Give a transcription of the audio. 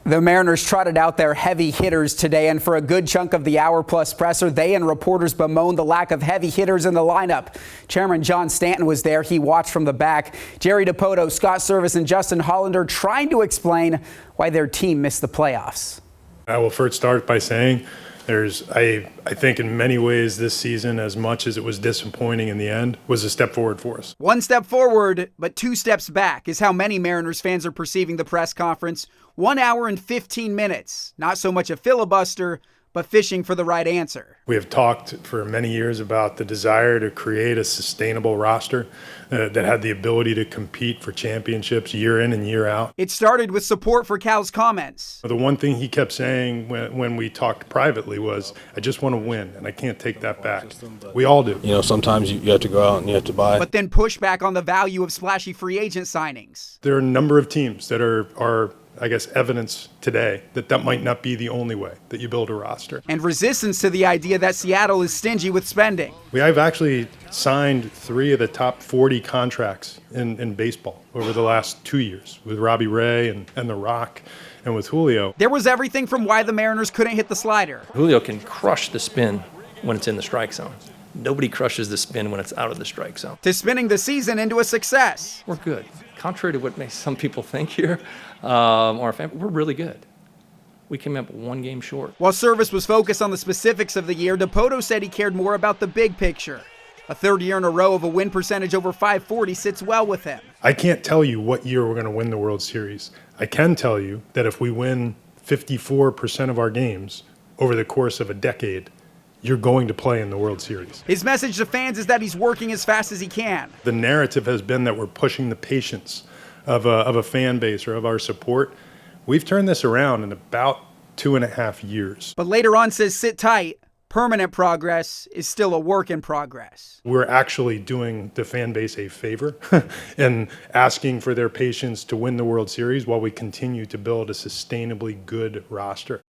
The Mariners trotted out their heavy hitters today, and for a good chunk of the hour-plus presser, they and reporters bemoaned the lack of heavy hitters in the lineup. Chairman John Stanton was there. He watched from the back. Jerry Dipoto, Scott Service, and Justin Hollander trying to explain why their team missed the playoffs. I will first start by saying I think in many ways this season, as much as it was disappointing in the end, was a step forward for us. One step forward, but two steps back is how many Mariners fans are perceiving the press conference. 1 hour and 15 minutes. Not so much a filibuster, but fishing for the right answer. We have talked for many years about the desire to create a sustainable roster that had the ability to compete for championships year in and year out. It started with support for Cal's comments. The one thing he kept saying when we talked privately was, I just want to win, and I can't take that back. We all do. You know, sometimes you have to go out and you have to buy. But then push back on the value of splashy free agent signings. There are a number of teams that are I guess, evidence today that might not be the only way that you build a roster. And resistance to the idea that Seattle is stingy with spending. We have actually signed 3 of the top 40 contracts in baseball over the last 2 years with Robbie Ray and The Rock and with Julio. There was everything from why the Mariners couldn't hit the slider. Julio can crush the spin when it's in the strike zone. Nobody crushes the spin when it's out of the strike zone. To spinning the season into a success. We're good. Contrary to what makes some people think here, we're really good. We came up 1 game short. While Service was focused on the specifics of the year, Dipoto said he cared more about the big picture. A 3rd year in a row of a win percentage over .540 sits well with him. I can't tell you what year we're going to win the World Series. I can tell you that if we win 54% of our games over the course of a decade, you're going to play in the World Series. His message to fans is that he's working as fast as he can. The narrative has been that we're pushing the patience of a fan base or of our support. We've turned this around in about 2.5 years. But later on says sit tight. Permanent progress is still a work in progress. We're actually doing the fan base a favor and asking for their patience to win the World Series while we continue to build a sustainably good roster.